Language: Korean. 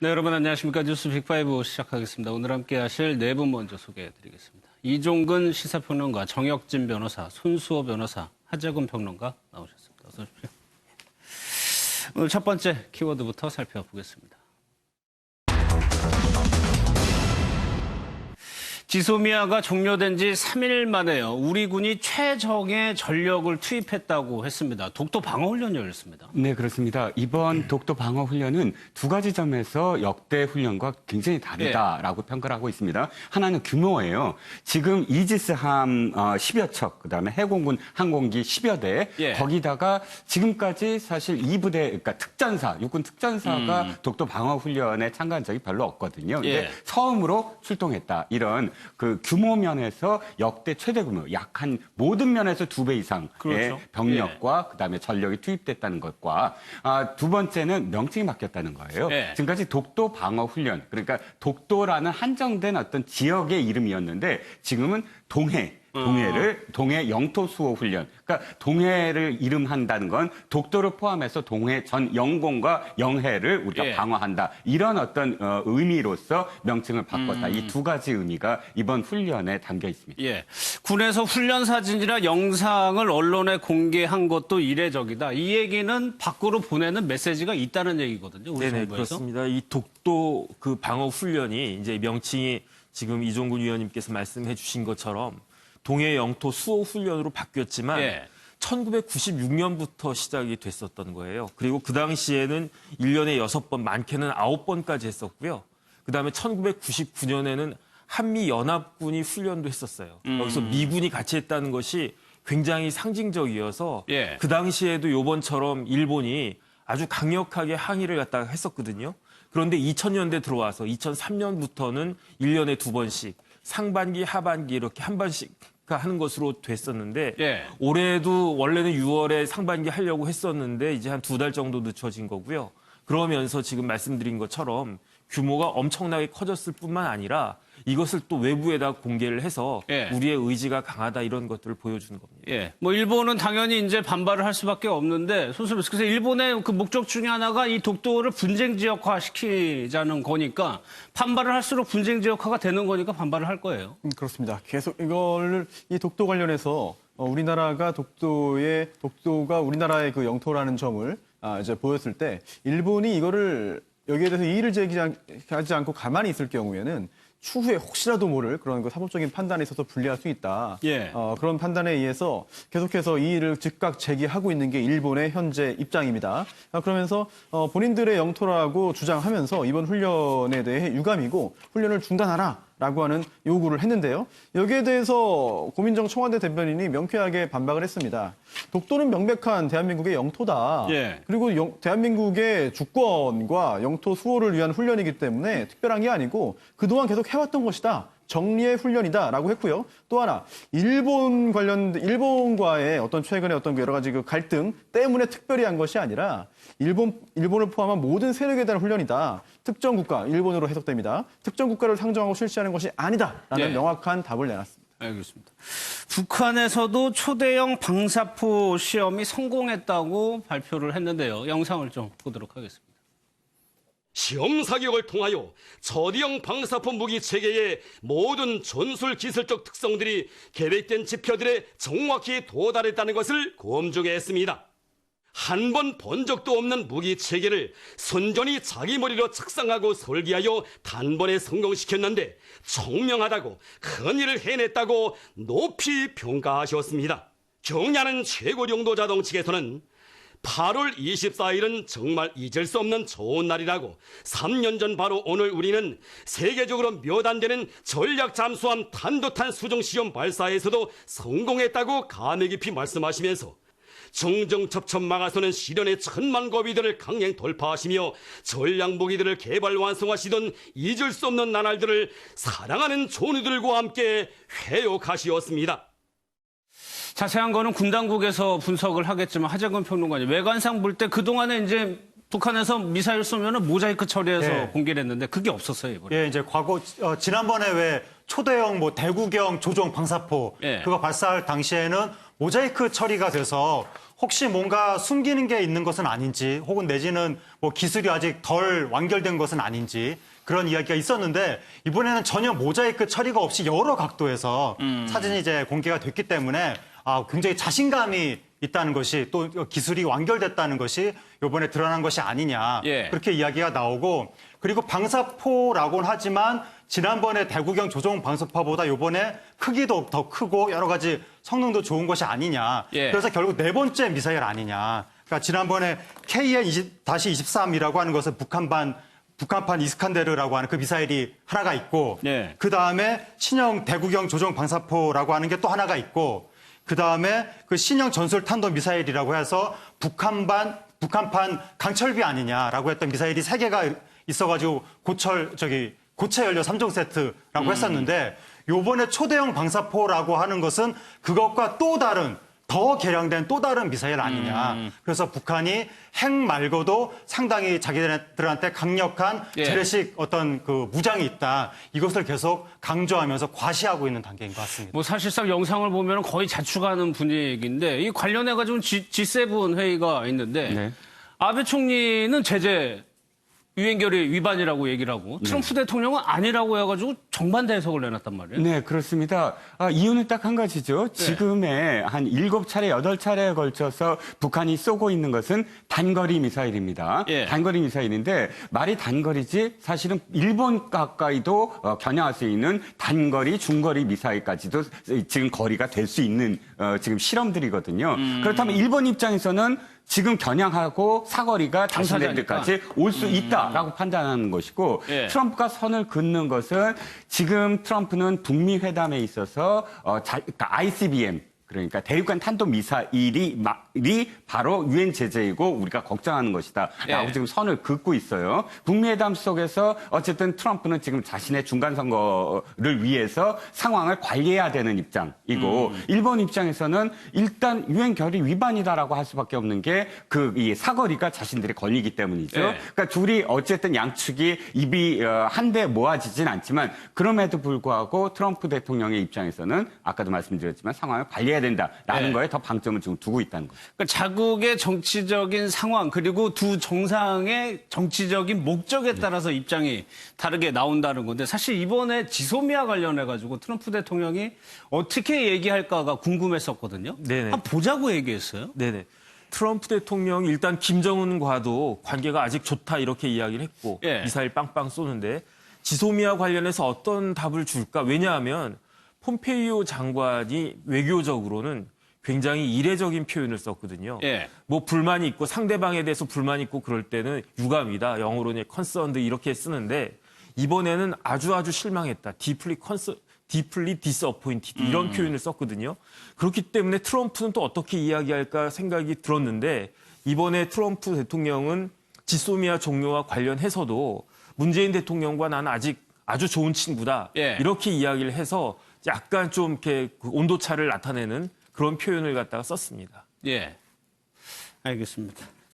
네, 여러분 안녕하십니까. 뉴스 빅5 시작하겠습니다. 오늘 함께 하실 네 분 먼저 소개해드리겠습니다. 이종근 시사평론가, 정혁진 변호사, 손수호 변호사, 하재근 평론가 나오셨습니다. 어서 오십시오. 오늘 첫 번째 키워드부터 살펴보겠습니다. 지소미아가 종료된 지 3일 만에요. 우리 군이 최정예 전력을 투입했다고 했습니다. 독도 방어 훈련이 열렸습니다. 네, 그렇습니다. 이번 독도 방어 훈련은 두 가지 점에서 역대 훈련과 굉장히 다르다라고 평가를 하고 있습니다. 하나는 규모예요. 지금 이지스함 10여 척, 그다음에 해공군 항공기 10여 대, 거기다가 지금까지 사실 2부대, 그러니까 특전사, 육군 특전사가 독도 방어 훈련에 참가한 적이 별로 없거든요. 근데 처음으로 출동했다. 이런 그 규모 면에서 역대 최대 규모, 약 한 모든 면에서 2배 이상의 병력과 그다음에 전력이 투입됐다는 것과 두 번째는 명칭이 바뀌었다는 거예요. 지금까지 독도 방어 훈련, 그러니까 독도라는 한정된 어떤 지역의 이름이었는데 지금은 동해 영토 수호 훈련. 그러니까 동해를 이름한다는 건 독도를 포함해서 동해 전 영공과 영해를 우리가 방어한다. 이런 어떤 의미로서 명칭을 바꿨다. 이 두 가지 의미가 이번 훈련에 담겨 있습니다. 군에서 훈련 사진이나 영상을 언론에 공개한 것도 이례적이다. 이 얘기는 밖으로 보내는 메시지가 있다는 얘기거든요. 우리 네네, 정부에서. 그렇습니다. 이 독도 그 방어 훈련이 이제 명칭이 지금 이종근 위원님께서 말씀해 주신 것처럼 동해 영토 수호 훈련으로 바뀌었지만 1996년부터 시작이 됐었던 거예요. 그리고 그 당시에는 1년에 6번, 많게는 9번까지 했었고요. 그다음에 1999년에는 한미연합군이 훈련도 했었어요. 여기서 미군이 같이 했다는 것이 굉장히 상징적이어서 그 당시에도 요번처럼 일본이 아주 강력하게 항의를 갖다가 했었거든요. 그런데 2000년대 들어와서 2003년부터는 1년에 2번씩 상반기, 하반기 이렇게 한 번씩 하는 것으로 됐었는데 올해도 원래는 6월에 상반기 하려고 했었는데 이제 한 2달 정도 늦춰진 거고요. 그러면서 지금 말씀드린 것처럼 규모가 엄청나게 커졌을 뿐만 아니라 이것을 또 외부에다 공개를 해서 우리의 의지가 강하다 이런 것들을 보여주는 겁니다. 뭐 일본은 당연히 이제 반발을 할 수밖에 없는데 손수호 그래서 일본의 그 목적 중에 하나가 이 독도를 분쟁 지역화 시키자는 거니까 반발을 할수록 분쟁 지역화가 되는 거니까 반발을 할 거예요. 그렇습니다. 계속 이걸 이 독도 관련해서 우리나라가 독도가 우리나라의 그 영토라는 점을 이제 보였을 때 일본이 이거를 여기에 대해서 이의를 제기하지 않고 가만히 있을 경우에는 추후에 혹시라도 모를 그런 그 사법적인 판단에 있어서 불리할 수 있다. 그런 판단에 의해서 계속해서 이의를 즉각 제기하고 있는 게 일본의 현재 입장입니다. 그러면서 본인들의 영토라고 주장하면서 이번 훈련에 대해 유감이고 훈련을 중단하라라고 하는 요구를 했는데요. 여기에 대해서 고민정 청와대 대변인이 명쾌하게 반박을 했습니다. 독도는 명백한 대한민국의 영토다. 그리고 대한민국의 주권과 영토 수호를 위한 훈련이기 때문에 특별한 게 아니고 그동안 계속 해왔던 것이다. 정리의 훈련이다라고 했고요. 또 하나 일본과의 어떤 최근의 어떤 여러 가지 그 갈등 때문에 특별히 한 것이 아니라 일본을 포함한 모든 세력에 대한 훈련이다. 특정 국가, 일본으로 해석됩니다. 특정 국가를 상정하고 실시하는 것이 아니다라는 명확한 답을 내놨습니다. 알겠습니다. 북한에서도 초대형 방사포 시험이 성공했다고 발표를 했는데요. 영상을 좀 보도록 하겠습니다. 시험 사격을 통하여 초대형 방사포 무기 체계의 모든 전술 기술적 특성들이 계획된 지표들에 정확히 도달했다는 것을 검증했습니다. 한 번 본 적도 없는 무기 체계를 선전이 자기 머리로 작성하고 설계하여 단번에 성공시켰는데 총명하다고 큰 일을 해냈다고 높이 평가하셨습니다. 경량한 최고령도자동 측에서는 8월 24일은 정말 잊을 수 없는 좋은 날이라고 3년 전 바로 오늘 우리는 세계적으로 몇 안 되는 전략 잠수함 탄도탄 수정 시험 발사에서도 성공했다고 감회 깊이 말씀하시면서 정정첩첩 막아서는 시련의 천만 고비들을 강행 돌파하시며 전략 무기들을 개발 완성하시던 잊을 수 없는 나날들을 사랑하는 존우들과 함께 회욕하시었습니다. 자세한 거는 군 당국에서 분석을 하겠지만 하재근 평론가님 외관상 볼 때 그동안에 이제 북한에서 미사일 쏘면은 모자이크 처리해서 공개를 했는데 그게 없었어요, 이번에. 이제 과거 지난번에 왜 초대형 뭐 대구경 조종 방사포 그거 발사할 당시에는 모자이크 처리가 돼서 혹시 뭔가 숨기는 게 있는 것은 아닌지 혹은 내지는 뭐 기술이 아직 덜 완결된 것은 아닌지 그런 이야기가 있었는데 이번에는 전혀 모자이크 처리가 없이 여러 각도에서 사진이 이제 공개가 됐기 때문에 굉장히 자신감이 있다는 것이 또 기술이 완결됐다는 것이 이번에 드러난 것이 아니냐 예. 그렇게 이야기가 나오고 그리고 방사포라고는 하지만 지난번에 대구경 조종 방사포보다 이번에 크기도 더 크고 여러 가지 성능도 좋은 것이 아니냐. 예. 그래서 결국 네 번째 미사일 아니냐. 그러니까 지난번에 KN-23이라고 하는 것은 북한판 이스칸데르라고 하는 그 미사일이 하나가 있고 예. 그다음에 신형 대구경 조종 방사포라고 하는 게 또 하나가 있고 그다음에 그 신형 전술 탄도 미사일이라고 해서 북한판 강철비 아니냐라고 했던 미사일이 3개가 있어가지고 고체 연료 3종 세트라고 했었는데 요번에 초대형 방사포라고 하는 것은 그것과 또 다른 더 개량된 또 다른 미사일 아니냐. 그래서 북한이 핵 말고도 상당히 자기들한테 강력한 예. 재래식 어떤 그 무장이 있다. 이것을 계속 강조하면서 과시하고 있는 단계인 것 같습니다. 뭐 사실상 영상을 보면 거의 자축하는 분위기인데 이 관련해가지고 G7 회의가 있는데 네. 아베 총리는 제재 유엔결의 위반이라고 얘기를 하고 트럼프 대통령은 아니라고 해가지고 정반대 해석을 내놨단 말이에요. 네, 그렇습니다. 이유는 딱 한 가지죠. 지금의 한 7차례, 8차례에 걸쳐서 북한이 쏘고 있는 것은 단거리 미사일입니다. 예. 단거리 미사일인데 말이 단거리지 사실은 일본 가까이도 겨냥할 수 있는 단거리, 중거리 미사일까지도 지금 거리가 될 수 있는 지금 실험들이거든요. 그렇다면 일본 입장에서는 지금 겨냥하고 사거리가 당사자들까지 올 수 있다라고 판단하는 것이고 예. 트럼프가 선을 긋는 것은 지금 트럼프는 북미 회담에 있어서 그러니까 ICBM 그러니까 대륙간 탄도 미사일이 바로 유엔 제재이고 우리가 걱정하는 것이다라고 예. 지금 선을 긋고 있어요. 북미 회담 속에서 어쨌든 트럼프는 지금 자신의 중간 선거를 위해서 상황을 관리해야 되는 입장이고 일본 입장에서는 일단 유엔 결의 위반이다라고 할 수밖에 없는 게 이 사거리가 자신들의 권리이기 때문이죠. 예. 그러니까 둘이 어쨌든 양측이 입이 한데 모아지진 않지만 그럼에도 불구하고 트럼프 대통령의 입장에서는 아까도 말씀드렸지만 상황을 관리해야 된다라는 네. 거에 더 방점을 지금 두고 있다는 거죠. 그러니까 자국의 정치적인 상황 그리고 두 정상의 정치적인 목적에 따라서 입장이 다르게 나온다는 건데 사실 이번에 지소미아 관련해가지고 트럼프 대통령이 어떻게 얘기할까가 궁금했었거든요. 네네. 한번 보자고 얘기했어요. 네네. 트럼프 대통령이 일단 김정은과도 관계가 아직 좋다 이렇게 이야기를 했고 예. 미사일 빵빵 쏘는데 지소미아 관련해서 어떤 답을 줄까? 왜냐하면 폼페이오 장관이 외교적으로는 굉장히 이례적인 표현을 썼거든요. 예. 뭐 불만이 있고 상대방에 대해서 불만이 있고 그럴 때는 유감이다. 영어로는 concerned 이렇게 쓰는데 이번에는 아주 실망했다. deeply disappointed 이런 표현을 썼거든요. 그렇기 때문에 트럼프는 또 어떻게 이야기할까 생각이 들었는데 이번에 트럼프 대통령은 지소미아 종료와 관련해서도 문재인 대통령과 나는 아직 아주 좋은 친구다. 예. 이렇게 이야기를 해서 약간 좀 이렇게 그 온도차를 나타내는 그런 표현을 갖다가 썼습니다. 예. 알겠습니다.